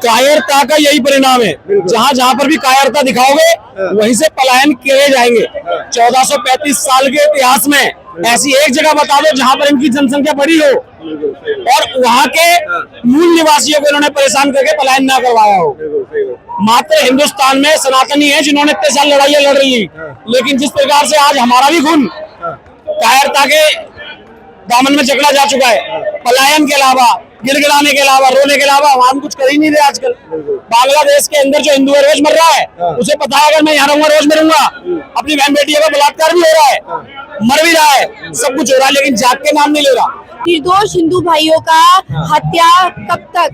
कायरता का यही परिणाम है। जहाँ जहाँ पर भी कायरता दिखाओगे वहीं से पलायन किए जाएंगे। 1435 साल के इतिहास में ऐसी एक जगह बता दो जहाँ पर इनकी जनसंख्या बढ़ी हो और वहाँ के मूल निवासियों को इन्होंने परेशान करके पलायन ना करवाया हो। मात्र हिंदुस्तान में सनातनी है जिन्होंने इतने साल लड़ाइयाँ लड़ रही, लेकिन जिस प्रकार से आज हमारा भी खून कायरता के दामन में जकड़ा जा चुका है, पलायन के अलावा, गिड़गिड़ाने के अलावा, रोने के अलावा हम कुछ कर ही नहीं रहे। आजकल बांग्लादेश के अंदर जो हिंदू रोज मर रहा है, उसे पता है अगर मैं यहाँ रहूंगा रोज मरूंगा। अपनी बहन बेटियों का बलात्कार भी हो रहा है, मर भी रहा है, सब कुछ हो रहा है, लेकिन जात के नाम नहीं ले रहा। निर्दोष हिंदू भाइयों का हत्या कब तक?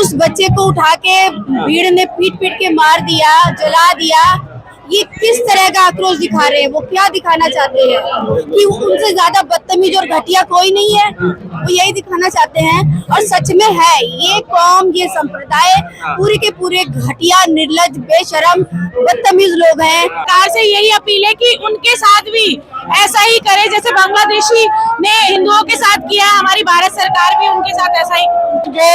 उस बच्चे को उठा के भीड़ ने पीट पीट के मार दिया, जला दिया। ये किस तरह का आक्रोश दिखा रहे हैं? वो क्या दिखाना चाहते हैं कि उनसे ज्यादा बदतमीज और घटिया कोई नहीं है? वो यही दिखाना चाहते हैं। और सच में है, ये कौम, ये संप्रदाय पूरे के पूरे घटिया, निर्लज, बेशरम, बदतमीज लोग हैं। सरकार से यही अपील है कि उनके साथ भी ऐसा ही करे जैसे बांग्लादेशी ने हिंदुओं के साथ किया। हमारी भारत सरकार भी उनके साथ ऐसा ही। जो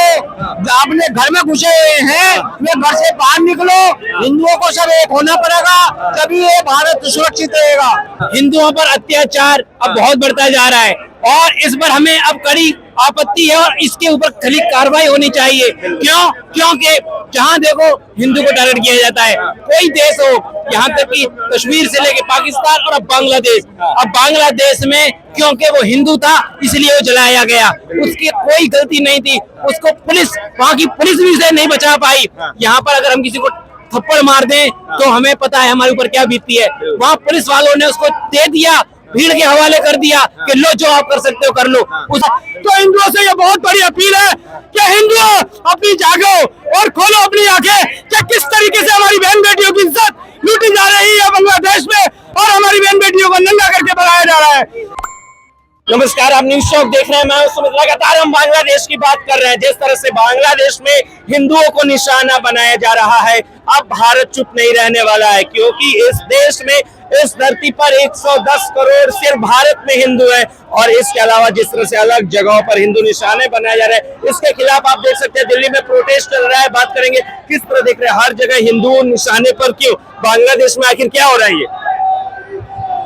अपने घर में घुसे हुए हैं वे घर से बाहर निकलो, हिंदुओं को सब एक होना पड़ेगा, तभी ये भारत सुरक्षित रहेगा। हिंदुओं पर अत्याचार अब बहुत बढ़ता जा रहा है और इस पर हमें अब कड़ी आपत्ति है और इसके ऊपर कड़ी कार्रवाई होनी चाहिए। क्यों? क्योंकि जहाँ देखो हिंदू को टारगेट किया जाता है। कोई देश हो, यहाँ तक कि कश्मीर से लेके पाकिस्तान और अब बांग्लादेश। अब बांग्लादेश में क्योंकि वो हिंदू था इसलिए वो जलाया गया, उसकी कोई गलती नहीं थी। उसको पुलिस, वहाँ की पुलिस भी उसे नहीं बचा पाई। यहाँ पर अगर हम किसी को थप्पड़ मार दें तो हमें पता है हमारे ऊपर क्या बीतती है। वहाँ पुलिस वालों ने उसको दे दिया, भीड़ के हवाले कर दिया कि लो जो आप कर सकते हो कर लो। तो हिंदुओं से ये बहुत बड़ी अपील है कि हिंदुओं अपनी जागो और खोलो अपनी आंखें कि किस तरीके से हमारी बहन बेटियों की इज्जत लूटी जा रही है बांग्लादेश में और हमारी बहन बेटियों को नंगा करके भगाया जा रहा है। नमस्कार, आप न्यूज चौक देख रहे हैं। मैं सुमित। लगातार हम बांग्लादेश की बात कर रहे हैं। जिस तरह से बांग्लादेश में हिंदुओं को निशाना बनाया जा रहा है, अब भारत चुप नहीं रहने वाला है, क्योंकि इस देश में, इस धरती पर 110 करोड़ सिर्फ भारत में हिंदू है और इसके अलावा जिस तरह से अलग जगहों पर हिंदू निशाने बनाए जा रहे हैं, इसके खिलाफ आप देख सकते हैं दिल्ली में प्रोटेस्ट चल रहा है। बात करेंगे किस तरह देख रहे हैं, हर जगह हिंदू निशाने पर क्यों? बांग्लादेश में आखिर क्या हो रहा है? ये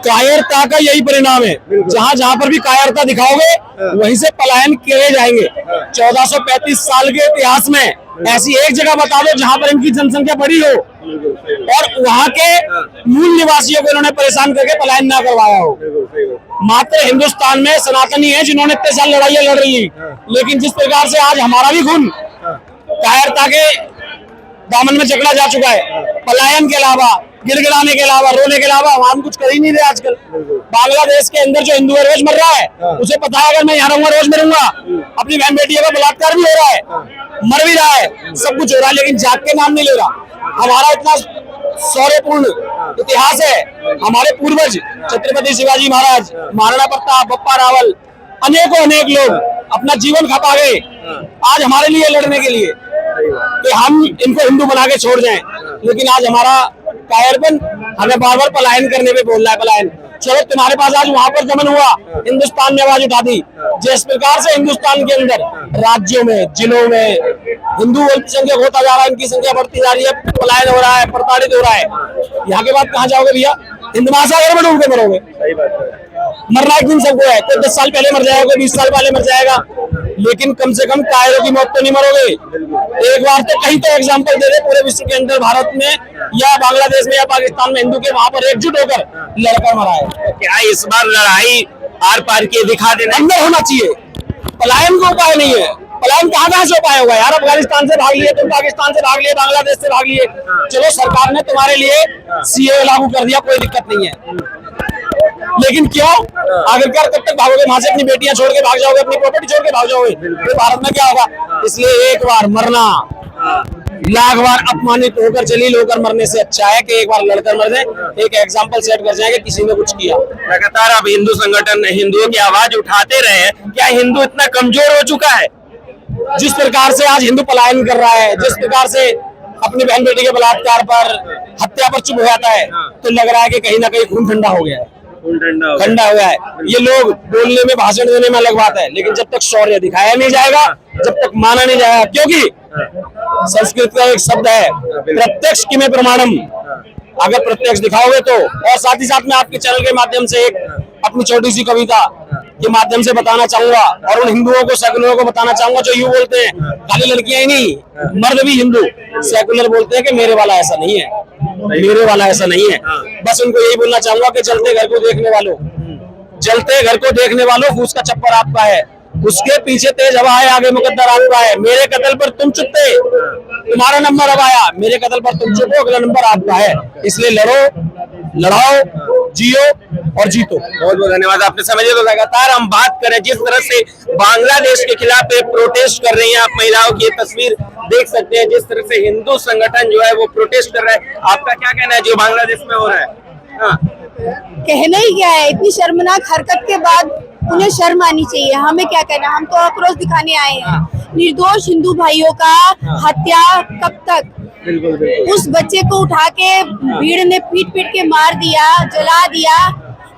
कायरता का यही परिणाम है। जहाँ जहाँ पर भी कायरता दिखाओगे वहीं से पलायन किए जाएंगे। 1435 साल के इतिहास में ऐसी एक जगह बता दो जहाँ पर इनकी जनसंख्या बढ़ी हो और वहाँ के मूल निवासियों को इन्होंने परेशान करके पलायन ना करवाया हो। मात्र हिंदुस्तान में सनातनी है जिन्होंने इतने साल लड़ाइयाँ लड़ रही, लेकिन जिस प्रकार से आज हमारा भी खून कायरता के दामन में जकड़ा जा चुका है, पलायन के अलावा, गिड़गिड़ाने के अलावा, रोने के अलावा हम कुछ कर ही नहीं रहे। आजकल बांग्लादेश के अंदर जो हिंदू रोज मर रहा है, उसे पता है अगर मैं यहाँ रहूंगा रोज मरूंगा। अपनी बहन बेटियों का बलात्कार भी हो रहा है, मर भी रहा है, सब कुछ हो रहा है, लेकिन जात के नाम नहीं ले रहा। हमारा इतना शौर्यपूर्ण इतिहास है। हमारे पूर्वज छत्रपति शिवाजी महाराज, महाराणा प्रताप, बप्पा रावल, अनेकों अनेक लोग अपना जीवन खपा गए आज हमारे लिए लड़ने के लिए कि हम इनको हिंदू बना के छोड़ जाएं। लेकिन आज हमारा कायरपन हमें बार बार पलायन करने पे बोल रहा है। पलायन, चलो तुम्हारे पास आज वहां पर दमन हुआ, हिंदुस्तान ने आवाज उठा दी। जिस प्रकार से हिंदुस्तान के अंदर राज्यों में, जिलों में हिंदू संख्या होता जा रहा है, इनकी संख्या बढ़ती जा रही है, पलायन हो रहा है, प्रताड़ित हो रहा है। यहाँ के बाद कहाँ जाओगे भैया? हिंद महासागर में डूब के मरोगे। मरना एक दिन सबको है, कोई 10 साल पहले मर जाएगा, कोई 20 साल पहले मर जाएगा, लेकिन कम से कम कायरों की मौत तो नहीं मरोगे। एक बार तो कहीं तो एग्जांपल दे दे पूरे विश्व के अंदर, भारत में या बांग्लादेश में या पाकिस्तान में हिंदू के वहां पर एकजुट होकर लड़कर मरा है। क्या इस बार लड़ाई आर पार के दिखा देना अंदर होना चाहिए? पलायन का उपाय नहीं है। पलायन कहाँ से उपाय होगा यार? अफगानिस्तान से भाग लिए तुम, पाकिस्तान से भाग लिए, बांग्लादेश से भाग लिए, चलो सरकार ने तुम्हारे लिए सीए लागू कर दिया, कोई दिक्कत नहीं है, लेकिन क्यों आखिरकार कब तक भागोगे? वहां से अपनी बेटियां छोड़ के भाग जाओगे, अपनी प्रॉपर्टी छोड़ के भाग जाओगे, तो भारत में क्या होगा? इसलिए एक बार मरना लाख बार अपमानित होकर, जलील होकर मरने से अच्छा है कि एक बार लड़कर मर जाए, एक एग्जाम्पल सेट कर जाएंगे किसी ने कुछ किया। लगातार अब हिंदू संगठन हिंदुओं की आवाज उठाते रहे, क्या हिंदू इतना कमजोर हो चुका है? जिस प्रकार से आज हिंदू पलायन कर रहा है, जिस प्रकार से अपनी बहन बेटी के बलात्कार पर, हत्या पर चुप हो जाता है, तो लग रहा है कि कहीं ना कहीं खून ठंडा हो गया है, ठंडा हुआ है। ये लोग बोलने में, भाषण देने में अलग बात है, लेकिन जब तक शौर्य दिखाया नहीं जाएगा, जब तक माना नहीं जाएगा, क्योंकि संस्कृत का एक शब्द है प्रत्यक्ष किमे प्रमाणम। अगर प्रत्यक्ष दिखाओगे तो, और साथ ही साथ में आपके चैनल के माध्यम से एक अपनी छोटी सी कविता के माध्यम से बताना चाहूंगा, और उन हिंदुओं को, सेकुलरों को बताना चाहूंगा जो यूं बोलते हैं, खाली लड़कियां ही नहीं, मर्द भी हिंदू सेकुलर बोलते हैं कि मेरे वाला ऐसा नहीं है, मेरे वाला ऐसा नहीं है। बस उनको यही बोलना चाहूंगा कि जलते घर को देखने वालों, जलते घर को देखने वालों, फूस का छप्पर आपका है, उसके पीछे तेज हवा है, आगे मुकद्दर आपका है। मेरे कत्ल पर तुम चुप थे, तुम्हारा नंबर अब आया, मेरे कत्ल पर तुम चुप हो, अगला नंबर आपका है। इसलिए लड़ो, लड़ाओ, जियो और जीतो। बहुत बहुत धन्यवाद आपने समझे। तो लगातार हम बात करें जिस तरह से बांग्लादेश के खिलाफ प्रोटेस्ट कर रही हैं, आप महिलाओं की ये तस्वीर देख सकते हैं, जिस तरह से हिंदू संगठन जो है वो प्रोटेस्ट कर रहा है। आपका क्या कहना है जो बांग्लादेश में हो रहा है? हाँ। कहना ही क्या है, इतनी शर्मनाक हरकत के बाद उन्हें शर्म आनी चाहिए। हमें क्या कहना, हम तो आक्रोश दिखाने आए हैं। निर्दोष हिंदू भाइयों का हत्या कब तक? बिल्कुल बिल्कुल। उस बच्चे को उठा के भीड़ ने पीट पीट के मार दिया, जला दिया।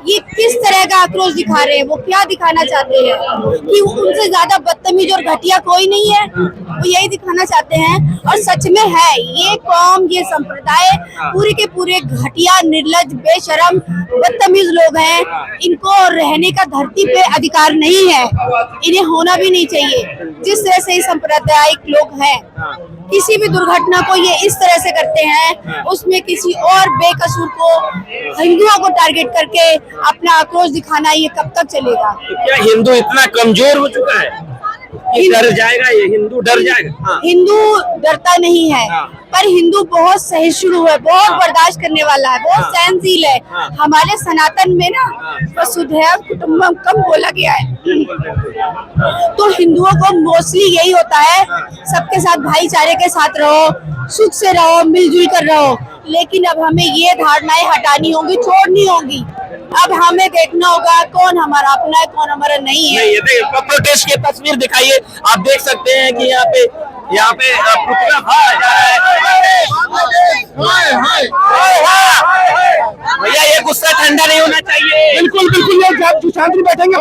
ये किस तरह का आक्रोश दिखा रहे हैं? वो क्या दिखाना चाहते हैं कि उनसे ज्यादा बदतमीज और घटिया कोई नहीं है? वो यही दिखाना चाहते हैं, और सच में है। ये कौम, ये संप्रदाय पूरे के पूरे घटिया, निर्लज, बेशरम, बदतमीज लोग हैं। इनको रहने का धरती पे अधिकार नहीं है, इन्हें होना भी नहीं चाहिए। जिस तरह से सांप्रदायिक लोग हैं, किसी भी दुर्घटना को ये इस तरह से करते हैं, उसमें किसी और बेकसूर को, हिंदुओं को टारगेट करके अपना आक्रोश दिखाना, ये कब तक चलेगा? क्या हिंदू इतना कमजोर हो चुका है कि डर जाएगा? ये हिंदू डर जाएगा? हाँ। हिंदू डरता नहीं है, पर हिंदू बहुत सहिष्णु है, बहुत बर्दाश्त करने वाला है, बहुत सहनशील है। हमारे सनातन में ना वसुधैव कुटुंबकम कम बोला गया है। तो हिंदुओं को मोस्टली यही होता है, सबके साथ भाईचारे के साथ रहो, सुख से रहो, मिलजुल कर रहो। लेकिन अब हमें ये धारणाएं हटानी होंगी, छोड़नी होंगी। अब हमें देखना होगा कौन हमारा अपना है, कौन हमारा नहीं है। ये देखिए प्रोटेस्ट की तस्वीर दिखाइए, आप देख सकते हैं कि यहाँ पे पुतला फाड़ा जा रहा है। भैया ये गुस्सा ठंडा नहीं होना चाहिए। बिल्कुल बिल्कुल, ये शांति बैठेंगे।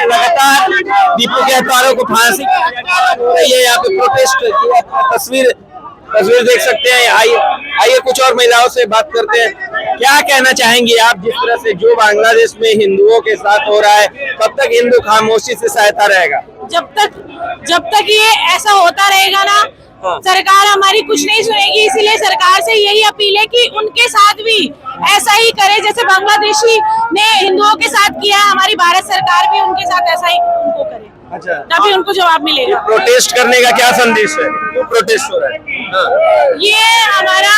लगातार दीपू के हत्यारों को फांसी, ये यहाँ पे प्रोटेस्ट की तस्वीर देख सकते हैं। आइए कुछ और महिलाओं से बात करते हैं। क्या कहना चाहेंगे आप जिस तरह से जो बांग्लादेश में हिंदुओं के साथ हो रहा है? कब तक हिंदू खामोशी से सहायता रहेगा? जब तक ये ऐसा होता रहेगा ना, सरकार हमारी कुछ नहीं सुनेगी। इसीलिए सरकार से यही अपील है कि उनके साथ भी ऐसा ही करे जैसे बांग्लादेशी ने हिंदुओं के साथ किया। हमारी भारत सरकार भी उनके साथ ऐसा ही उनको करे। अच्छा, तभी उनको जवाब मिलेगा। प्रोटेस्ट करने का क्या संदेश है? क्यों प्रोटेस्ट हो रहा है? ये हमारा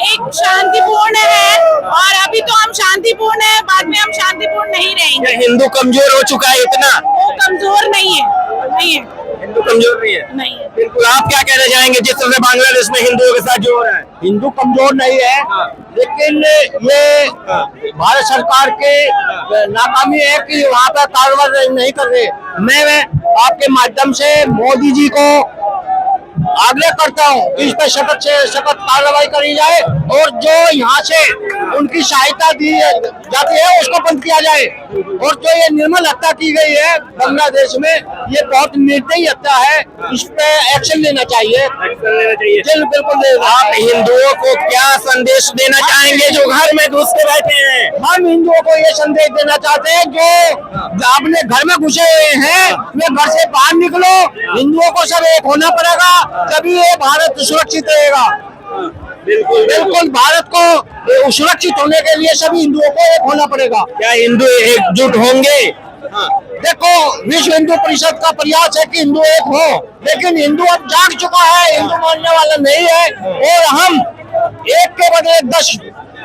एक शांतिपूर्ण है, और अभी तो हम शांतिपूर्ण है, बाद में हम शांतिपूर्ण नहीं रहेंगे। हिंदू कमजोर हो चुका है इतना? वो कमजोर नहीं है, नहीं है, हिंदू कमजोर नहीं है, नहीं है। बिल्कुल। आप क्या कहना चाहेंगे जिस तरह से बांग्लादेश में हिंदुओं के साथ जो हो रहा है? हिंदू कमजोर नहीं है, लेकिन ये भारत सरकार के नाकामी है कि वहाँ पर कार्रवाई नहीं कर रहे। मैं आपके माध्यम से मोदी जी को आग्रह करता हूँ कि इस पर सख्त से सख्त कार्रवाई करी जाए, और जो यहाँ से उनकी सहायता दी जाती है उसको बंद किया जाए। और जो ये निर्मल हत्या की गई है बांग्लादेश में, ये बहुत निर्दयी हत्या है, इस पे एक्शन लेना चाहिए। बिल्कुल। आप हिंदुओं को क्या संदेश देना चाहेंगे जो घर में घुस के बैठे हैं? हम हिंदुओं को ये संदेश देना चाहते हैं जो अपने घर में घुसे हुए हैं, वे घर से बाहर निकलो। हिंदुओं को सब एक होना पड़ेगा, तभी ये भारत सुरक्षित रहेगा। बिल्कुल बिल्कुल, भारत को सुरक्षित होने के लिए सभी हिंदुओं को एक होना पड़ेगा। क्या हिंदू एकजुट होंगे? देखो, विश्व हिंदू परिषद का प्रयास है कि हिंदू एक हो, लेकिन हिंदू अब जाग चुका है, हिंदू मानने वाला नहीं है, और हम एक के बदले 10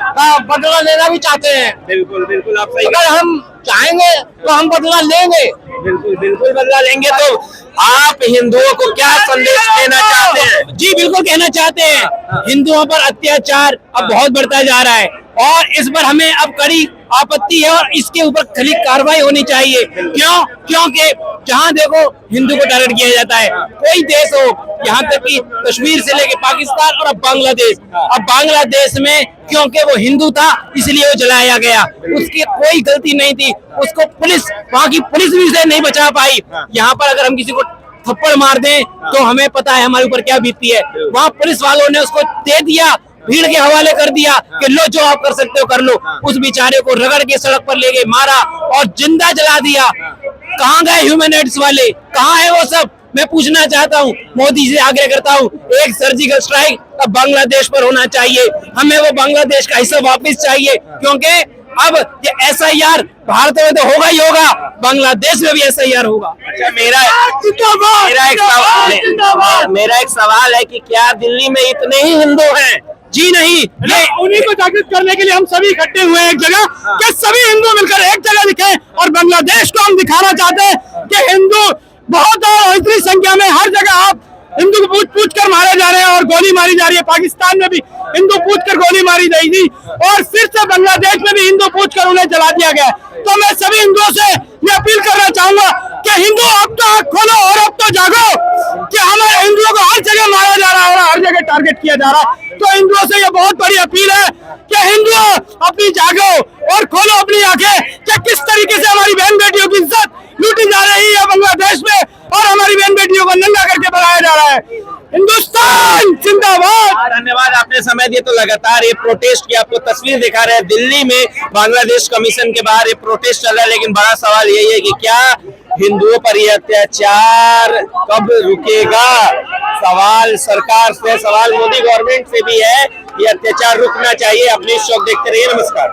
का बदला लेना भी चाहते हैं। बिल्कुल बिल्कुल, आप सही। अगर हम चाहेंगे तो हम बदला लेंगे। बिल्कुल बिल्कुल बदला लेंगे। तो आप हिंदुओं को क्या संदेश देना चाहते हैं? जी बिल्कुल कहना चाहते हैं, हिंदुओं पर अत्याचार अब बहुत बढ़ता जा रहा है, और इस पर हमें अब कड़ी आपत्ति है और इसके ऊपर कड़ी कार्रवाई होनी चाहिए। क्यों? क्योंकि जहां देखो हिंदू को टारगेट किया जाता है, कोई देश हो, यहाँ तक कि कश्मीर से लेके पाकिस्तान और अब बांग्लादेश। अब बांग्लादेश में क्योंकि वो हिंदू था इसलिए वो जलाया गया, उसकी कोई गलती नहीं थी, उसको पुलिस, वहां की पुलिस भी उसे नहीं बचा पाई। यहाँ पर अगर हम किसी को थप्पड़ मार दें तो हमें पता है हमारे ऊपर क्या बीतती है। वहां पुलिस वालों ने उसको दे दिया, भीड़ के हवाले कर दिया कि लो जो आप कर सकते हो कर लो। उस बेचारे को रगड़ के सड़क पर ले गए, मारा और जिंदा जला दिया। कहाँ गए ह्यूमन राइट्स वाले, कहाँ है वो सब? मैं पूछना चाहता हूँ, मोदी से आग्रह करता हूँ, एक सर्जिकल स्ट्राइक अब बांग्लादेश पर होना चाहिए। हमें वो बांग्लादेश का हिस्सा वापस चाहिए, क्योंकि अब ये SIR भारत में तो होगा ही होगा, बांग्लादेश में भी SIR होगा। अच्छा, मेरा एक सवाल है कि क्या दिल्ली में इतने ही हिंदू हैं? जी नहीं, ये उन्हीं को जागृत करने के लिए हम सभी इकट्ठे हुए हैं एक जगह, कि सभी हिंदू मिलकर एक जगह दिखे और बांग्लादेश को हम दिखाना चाहते हैं कि हिंदू बहुत और इतनी संख्या में हर जगह आप हिंदू को पूछ कर मारे जा रहे हैं और गोली मारी जा रही है। पाकिस्तान में भी हिंदू पूछ कर गोली मारी गई थी और फिर से बांग्लादेश में भी हिंदू पूछ कर उन्हें जला दिया गया। तो मैं सभी हिंदुओं से ये अपील करना चाहूंगा कि हिंदू अब तो आँख खोलो और अब तो जागो कि हमारे हिंदुओं को हर जगह मारा जा रहा है और हर जगह टारगेट किया जा रहा है। तो हिंदुओं से ये बहुत बड़ी अपील है कि हिंदुओं अपनी जागो और खोलो अपनी आंखें कि किस तरीके से हमारी बहन बेटियों की इज्जत लूटी जा रही है बांग्लादेश में और हमारी बहन बेटियों को नंगा करके भगाया जा रहा है। हिंदुस्तान जिंदाबाद। धन्यवाद, आपने समय दिया। तो लगातार ये प्रोटेस्ट की आपको तस्वीर दिखा रहे हैं, दिल्ली में बांग्लादेश कमीशन के बाहर ये प्रोटेस्ट चल रहा है। लेकिन बड़ा सवाल यही है कि क्या हिंदुओं पर ये अत्याचार कब रुकेगा? सवाल सरकार से, सवाल मोदी गवर्नमेंट से भी है, ये अत्याचार रुकना चाहिए। अपनी शौक देखते रहिए, नमस्कार।